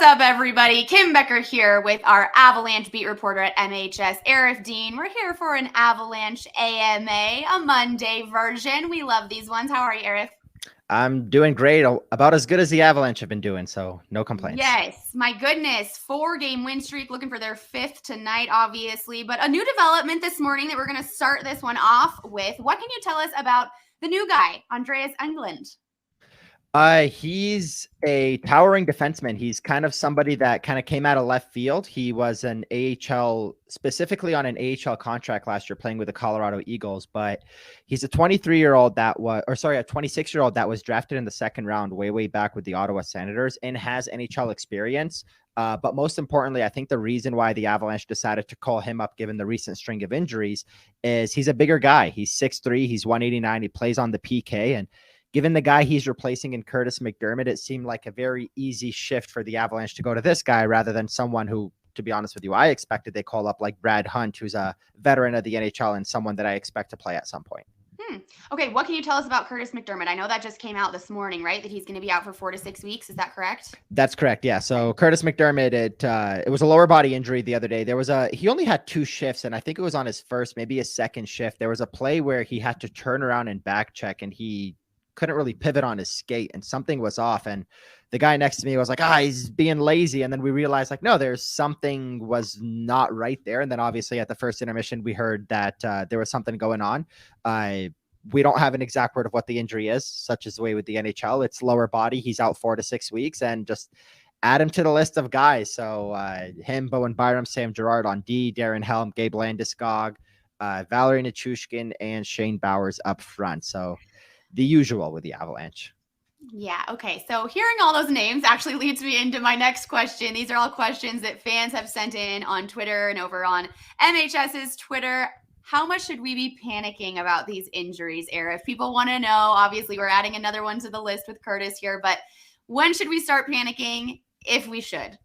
What's up, everybody? Kim Becker here with our Avalanche beat reporter at MHS, Aarif Deen. We're here for an Avalanche AMA, a Monday version. We love these ones. How are you, Aarif? I'm doing great, about as good as the Avalanche have been doing, so no complaints. Yes, my goodness. 4-game win streak, looking for their 5th tonight, obviously. But a new development this morning that we're going to start this one off with. What can you tell us about the new guy, Andreas Englund? He's a towering defenseman. He's kind of somebody that kind of came out of left field. He was an AHL, specifically on an AHL contract last year, playing with the Colorado Eagles. But he's a 23-year-old a 26-year-old that was drafted in the second round way back with the Ottawa Senators and has NHL experience. But most importantly, I think the reason why the Avalanche decided to call him up, given the recent string of injuries, is he's a bigger guy. He's 6'3", he's 189, he plays on the PK, and given the guy he's replacing in Curtis McDermott, it seemed like a very easy shift for the Avalanche to go to this guy rather than someone who, to be honest with you, I expected they call up like Brad Hunt, who's a veteran of the NHL and someone that I expect to play at some point. Okay, what can you tell us about Curtis McDermott? I know that just came out this morning, right? That he's going to be out for 4 to 6 weeks. Is that correct? That's correct. Yeah. So Curtis McDermott, it was a lower body injury the other day. He only had 2 shifts, and I think it was on his first, maybe his second shift. There was a play where he had to turn around and back check, and he couldn't really pivot on his skate, and something was off. And the guy next to me was like, he's being lazy. And then we realized like, no, there's something was not right there. And then obviously at the first intermission, we heard that there was something going on. We don't have an exact word of what the injury is, such as the way with the NHL. It's lower body. He's out 4 to 6 weeks, and just add him to the list of guys. So him, Bowen Byram, Sam Girard on D, Darren Helm, Gabe Landeskog, Valerie Nichushkin, and Shane Bowers up front. So the usual with the Avalanche. Yeah. Okay. So hearing all those names actually leads me into my next question. These are all questions that fans have sent in on Twitter and over on MHS's Twitter. How much should we be panicking about these injuries, Aarif? If people want to know, obviously we're adding another one to the list with Curtis here, but when should we start panicking, if we should?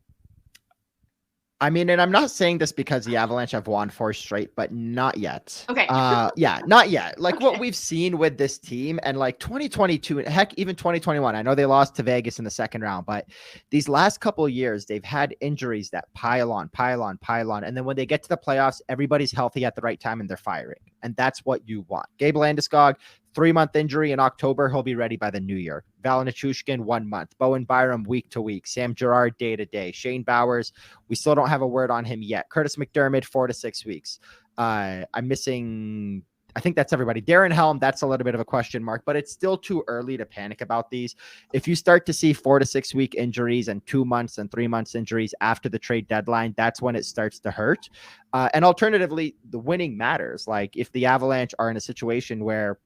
I mean, and I'm not saying this because the Avalanche have won 4 straight, but not yet. Okay. Yeah, not yet. Like what we've seen with this team, and like 2022, heck, even 2021. I know they lost to Vegas in the second round, but these last couple of years, they've had injuries that pile on. And then when they get to the playoffs, everybody's healthy at the right time and they're firing. And that's what you want. Gabe Landeskog, 3-month injury in October. He'll be ready by the new year. Val Nichushkin, 1 month. Bowen Byram, week to week. Sam Girard, day to day. Shane Bowers, we still don't have a word on him yet. Curtis McDermott, 4 to 6 weeks. I'm missing, I think that's everybody. Darren Helm, that's a little bit of a question mark, but it's still too early to panic about these. If you start to see 4 to 6 week injuries and 2 months and 3 months injuries after the trade deadline, that's when it starts to hurt. And alternatively, the winning matters. Like if the Avalanche are in a situation where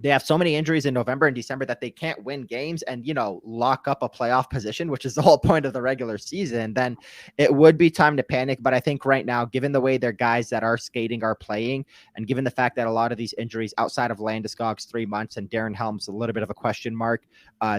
they have so many injuries in November and December that they can't win games and, lock up a playoff position, which is the whole point of the regular season, then it would be time to panic. But I think right now, given the way their guys that are skating are playing, and given the fact that a lot of these injuries outside of Landeskog's 3 months and Darren Helm's a little bit of a question mark,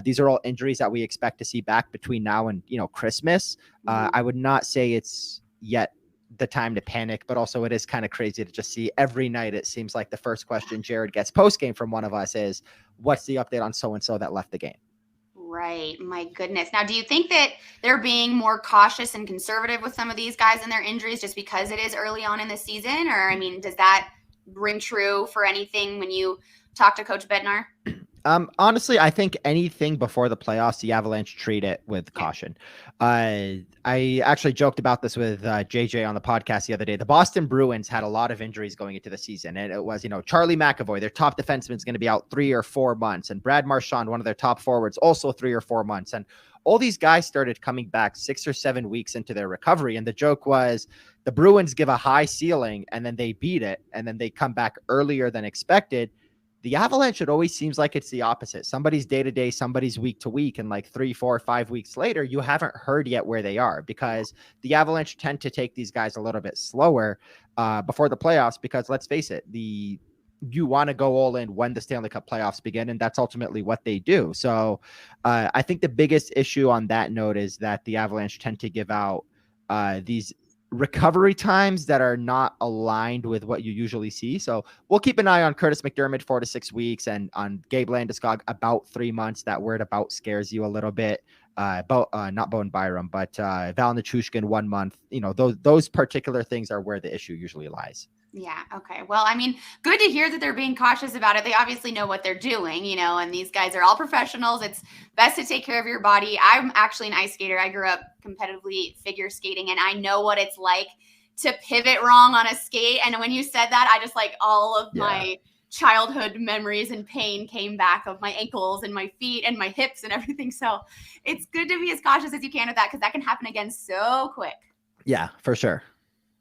these are all injuries that we expect to see back between now and, Christmas. I would not say it's yet the time to panic, but also it is kind of crazy to just see every night. It seems like the first question Jared gets post game from one of us is, what's the update on so-and-so that left the game? Right. My goodness. Now, do you think that they're being more cautious and conservative with some of these guys and their injuries just because it is early on in the season? Or, I mean, does that ring true for anything when you talk to Coach Bednar? Honestly, I think anything before the playoffs, the Avalanche treat it with caution. I actually joked about this with JJ on the podcast the other day. The Boston Bruins had a lot of injuries going into the season, and it was, Charlie McAvoy, their top defenseman, is going to be out 3 or 4 months, and Brad Marchand, one of their top forwards, also 3 or 4 months. And all these guys started coming back 6 or 7 weeks into their recovery. And the joke was the Bruins give a high ceiling and then they beat it, and then they come back earlier than expected. The Avalanche, it always seems like it's the opposite. Somebody's day to day, somebody's week to week, and like 3, 4, 5 weeks later, you haven't heard yet where they are, because the Avalanche tend to take these guys a little bit slower before the playoffs, because let's face it, you want to go all in when the Stanley Cup playoffs begin, and that's ultimately what they do. So I think the biggest issue on that note is that the Avalanche tend to give out these recovery times that are not aligned with what you usually see. So we'll keep an eye on Curtis McDermott 4 to 6 weeks, and on Gabe Landeskog about 3 months. That word about scares you a little bit. Not Bowen Byram, but Val Nichushkin 1 month. Those particular things are where the issue usually lies. Yeah. Okay. Well, I mean, good to hear that they're being cautious about it. They obviously know what they're doing, and these guys are all professionals. It's best to take care of your body. I'm actually an ice skater. I grew up competitively figure skating, and I know what it's like to pivot wrong on a skate. And when you said that, I just all of my childhood memories and pain came back of my ankles and my feet and my hips and everything. So it's good to be as cautious as you can with that, because that can happen again so quick. Yeah, for sure.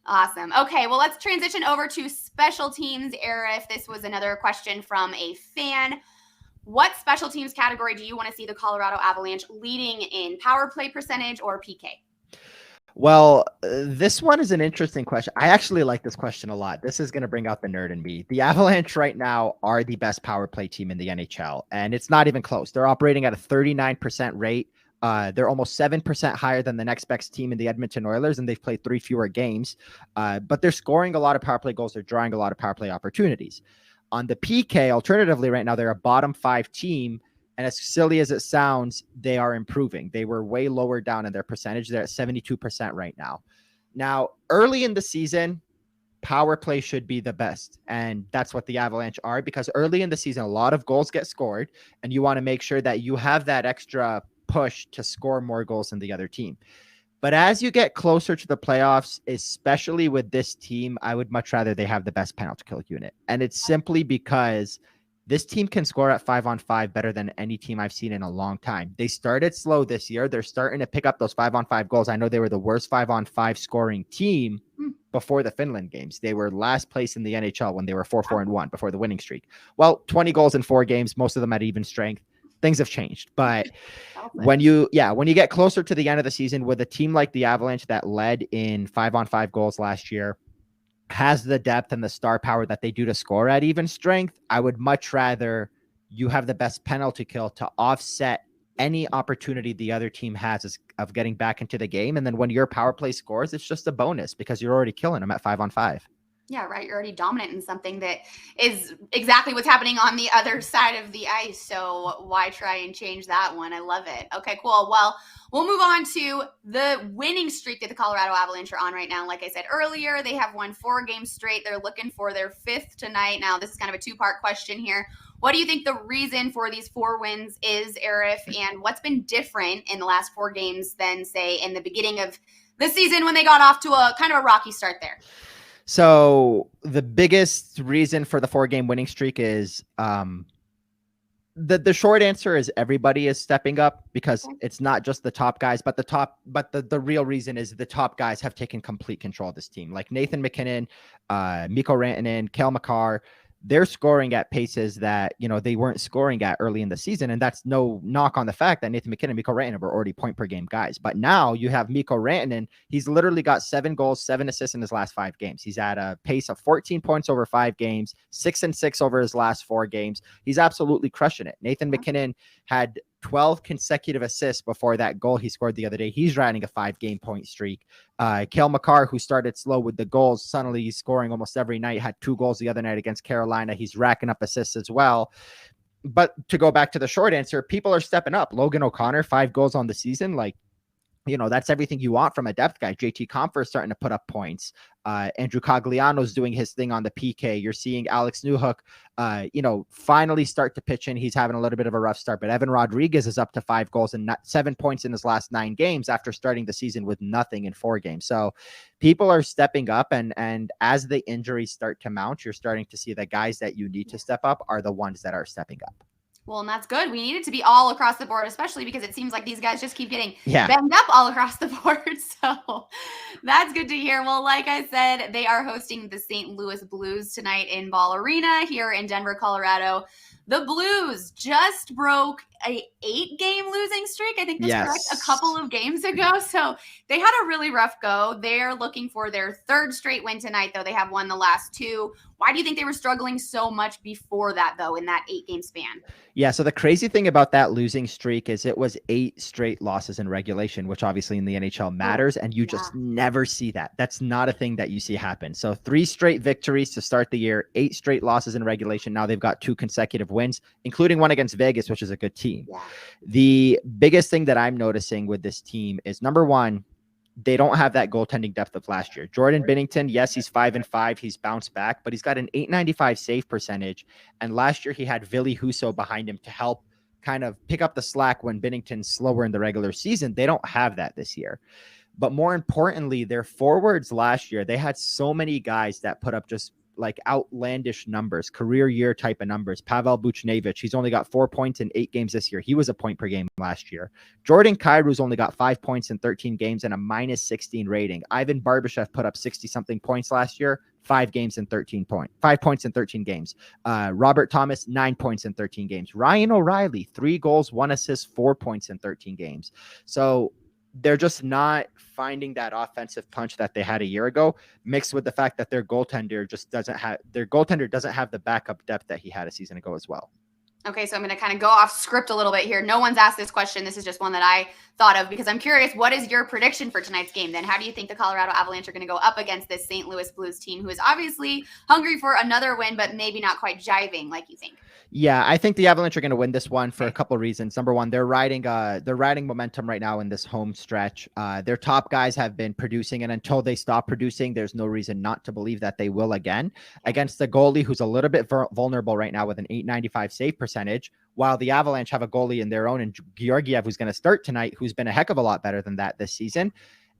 Awesome. Okay, well, let's transition over to special teams. Aarif, this was another question from a fan. What special teams category do you want to see the Colorado Avalanche leading in? Power play percentage or PK? Well, this one is an interesting question. I actually like this question a lot. This is going to bring out the nerd in me. The Avalanche right now are the best power play team in the NHL, and it's not even close. They're operating at a 39% rate. They're almost 7% higher than the next best team in the Edmonton Oilers, and they've played 3 fewer games. But they're scoring a lot of power play goals. They're drawing a lot of power play opportunities. On the PK, alternatively, right now, they're a bottom 5 team. And as silly as it sounds, they are improving. They were way lower down in their percentage. They're at 72% right now. Now, early in the season, power play should be the best. And that's what the Avalanche are, because early in the season, a lot of goals get scored, and you want to make sure that you have that extra push to score more goals than the other team. But as you get closer to the playoffs, especially with this team, I would much rather they have the best penalty kill unit. And it's simply because this team can score at 5-on-5 better than any team I've seen in a long time. They started slow this year. They're starting to pick up those 5-on-5 goals. I know they were the worst 5-on-5 scoring team before the Finland games. They were last place in the NHL when they were 4-4-1 before the winning streak. Well, 20 goals in 4 games, most of them at even strength. Things have changed, but when you get closer to the end of the season with a team like the Avalanche that led in 5-on-5 goals last year, has the depth and the star power that they do to score at even strength, I would much rather you have the best penalty kill to offset any opportunity the other team has of getting back into the game. And then when your power play scores, it's just a bonus because you're already killing them at 5-on-5. Yeah, right. You're already dominant in something that is exactly what's happening on the other side of the ice. So why try and change that one? I love it. Okay, cool. Well, we'll move on to the winning streak that the Colorado Avalanche are on right now. Like I said earlier, they have won 4 games straight. They're looking for their 5th tonight. Now, this is kind of a 2-part question here. What do you think the reason for these 4 wins is, Aarif? And what's been different in the last 4 games than, say, in the beginning of the season when they got off to a kind of a rocky start there? So the biggest reason for the 4-game winning streak is the short answer is everybody is stepping up, because it's not just the top guys, but the real reason is the top guys have taken complete control of this team. Like Nathan MacKinnon, Mikko Rantanen, Cale Makar, they're scoring at paces that, they weren't scoring at early in the season. And that's no knock on the fact that Nathan MacKinnon and Mikko Rantanen were already point per game guys. But now you have Mikko Rantanen. He's literally got 7 goals, 7 assists in his last 5 games. He's at a pace of 14 points over 5 games, 6-6 over his last 4 games. He's absolutely crushing it. Nathan MacKinnon had 12 consecutive assists before that goal he scored the other day. He's riding a 5-game point streak. Cale Makar, who started slow with the goals, suddenly he's scoring almost every night, had 2 goals the other night against Carolina. He's racking up assists as well. But to go back to the short answer, people are stepping up. Logan O'Connor, 5 goals on the season. That's everything you want from a depth guy. JT Compher is starting to put up points. Andrew Cogliano's doing his thing on the PK. You're seeing Alex Newhook, finally start to pitch in. He's having a little bit of a rough start, but Evan Rodriguez is up to 5 goals and 7 points in his last 9 games after starting the season with nothing in 4 games. So people are stepping up, and as the injuries start to mount, you're starting to see the guys that you need to step up are the ones that are stepping up. Well, and that's good. We need it to be all across the board, especially because it seems like these guys just keep getting banged up all across the board. So that's good to hear. Well, like I said, they are hosting the St. Louis Blues tonight in Ball Arena here in Denver, Colorado. The Blues just broke a 8-game losing streak. I think that's correct. A Yes. couple of games ago. So they had a really rough go. They're looking for their 3rd straight win tonight, though they have won the last 2. Why do you think they were struggling so much before that, though, in that 8-game span? Yeah, so the crazy thing about that losing streak is it was 8 straight losses in regulation, which obviously in the NHL matters, and you just never see that. That's not a thing that you see happen. So 3 straight victories to start the year, 8 straight losses in regulation. Now they've got 2 consecutive wins, including one against Vegas, which is a good team. Yeah. The biggest thing that I'm noticing with this team is, number one, they don't have that goaltending depth of last year. Jordan Binnington, yes, he's 5-5. He's bounced back, but he's got an .895 save percentage. And last year he had Ville Husso behind him to help kind of pick up the slack when Binnington's slower in the regular season. They don't have that this year. But more importantly, their forwards last year, they had so many guys that put up just like outlandish numbers, career year type of numbers. Pavel Buchnevich, he's only got 4 points in 8 games this year. He was a point per game last year. Jordan Kyrou's only got 5 points in 13 games and a -16 rating. Ivan Barbashev put up 60-something points last year, 5 points in 13 games. Robert Thomas, 9 points in 13 games. Ryan O'Reilly, 3 goals, 1 assist, 4 points in 13 games. So they're just not finding that offensive punch that they had a year ago, mixed with the fact that their goaltender doesn't have the backup depth that he had a season ago as well. Okay, so I'm going to kind of go off script a little bit here. No one's asked this question. This is just one that I thought of because I'm curious, what is your prediction for tonight's game then? How do you think the Colorado Avalanche are going to go up against this St. Louis Blues team who is obviously hungry for another win, but maybe not quite jiving like you think? Yeah, I think the Avalanche are going to win this one for a couple of reasons. Number one, they're riding momentum right now in this home stretch. Their top guys have been producing, and until they stop producing, there's no reason not to believe that they will again against the goalie who's a little bit vulnerable right now with an .895 save percentage, while the Avalanche have a goalie in their own and Georgiev, who's going to start tonight, who's been a heck of a lot better than that this season.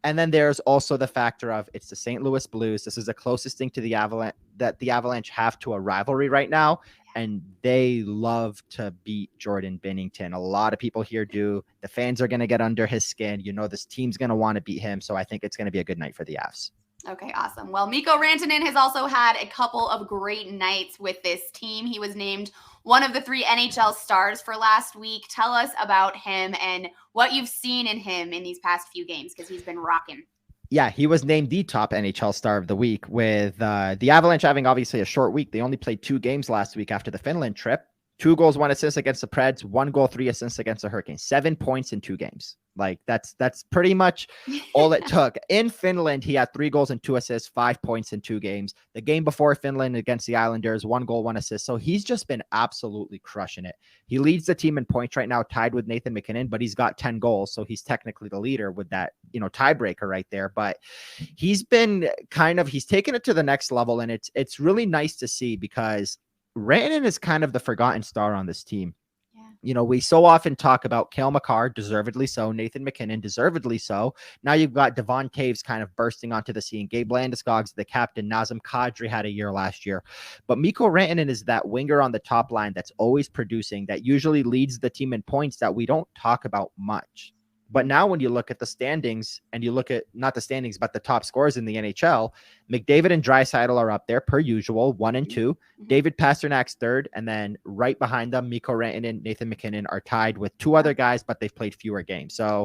And then there's also the factor of it's the St. Louis Blues. This is the closest thing to the Avalanche that the Avalanche have to a rivalry right now. And they love to beat Jordan Binnington. A lot of people here do. The fans are going to get under his skin. You know, this team's going to want to beat him. So I think it's going to be a good night for the Avs. Okay, awesome. Well, Mikko Rantanen has also had a couple of great nights with this team. He was named one of the 3 NHL stars for last week. Tell us about him and what you've seen in him in these past few games because he's been rocking. Yeah, he was named the top NHL star of the week with the Avalanche having obviously a short week. They only played 2 games last week after the Finland trip. 2 goals, 1 assist against the Preds, 1 goal, 3 assists against the Hurricanes. 7 points in 2 games. Like that's pretty much all it took. In Finland, he had 3 goals and 2 assists, 5 points in 2 games. The game before Finland against the Islanders, 1 goal, 1 assist. So he's just been absolutely crushing it. He leads the team in points right now, tied with Nathan MacKinnon, but he's got 10 goals. So he's technically the leader with that, tiebreaker right there. But he's been he's taken it to the next level. And it's really nice to see because Rantanen is kind of the forgotten star on this team. We so often talk about Cale Makar, deservedly so, Nathan MacKinnon, deservedly so. Now you've got Devon Toews kind of bursting onto the scene. Gabe Landeskog's the captain. Nazem Kadri had a year last year. But Mikko Rantanen is that winger on the top line that's always producing, that usually leads the team in points that we don't talk about much. But now when you look at the standings and you look at not the standings, but the top scorers in the NHL, McDavid and Draisaitl are up there per usual, 1 and 2. David Pasternak's 3rd. And then right behind them, Mikko Rantanen, Nathan MacKinnon are tied with 2 other guys, but they've played fewer games. So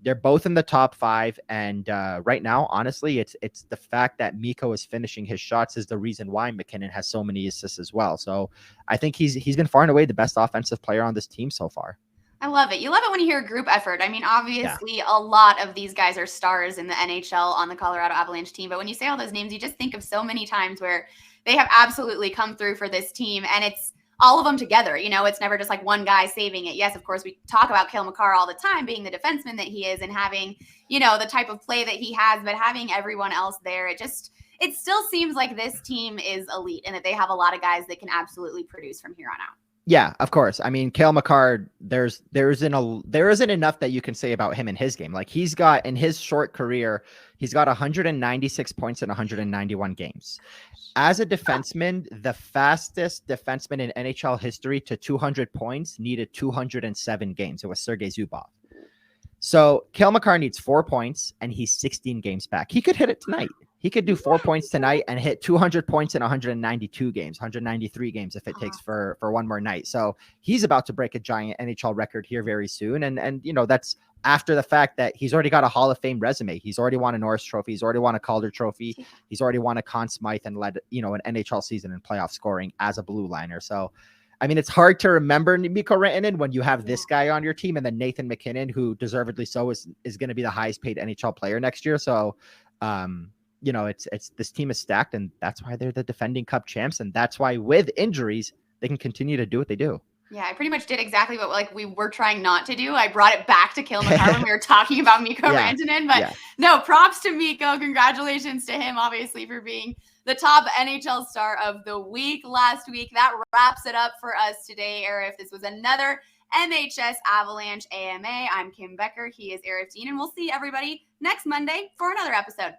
they're both in the top 5. And right now, honestly, it's the fact that Mikko is finishing his shots is the reason why MacKinnon has so many assists as well. So I think he's been far and away the best offensive player on this team so far. I love it. You love it when you hear a group effort. I mean, obviously, a lot of these guys are stars in the NHL on the Colorado Avalanche team. But when you say all those names, you just think of so many times where they have absolutely come through for this team. And it's all of them together. It's never just like one guy saving it. Yes, of course, we talk about Cale Makar all the time, being the defenseman that he is and having, the type of play that he has, but having everyone else there, it still seems like this team is elite and that they have a lot of guys that can absolutely produce from here on out. Yeah, of course. I mean, Cale Makar, there isn't enough that you can say about him in his game. Like he's got in his short career, he's got 196 points in 191 games. As a defenseman, the fastest defenseman in NHL history to 200 points needed 207 games. It was Sergei Zubov. So Cale Makar needs 4 points and he's 16 games back. He could hit it tonight. He could do 4 points tonight and hit 200 points in 192 games, 193 games if it takes for one more night. So he's about to break a giant NHL record here very soon. And that's after the fact that he's already got a Hall of Fame resume. He's already won a Norris Trophy. He's already won a Calder Trophy. He's already won a Conn Smythe and led, an NHL season in playoff scoring as a blue liner. So, I mean, it's hard to remember Mikko Rantanen when you have this guy on your team and then Nathan MacKinnon, who deservedly so is going to be the highest paid NHL player next year. So, it's this team is stacked, and that's why they're the defending Cup champs. And that's why with injuries, they can continue to do what they do. Yeah, I pretty much did exactly what we were trying not to do. I brought it back to Cale Makar when we were talking about Mikko Rantanen. But no, props to Mikko. Congratulations to him, obviously, for being the top NHL star of the week last week. That wraps it up for us today, Aarif. This was another MHS Avalanche AMA. I'm Kim Becker. He is Aarif Deen, and we'll see everybody next Monday for another episode.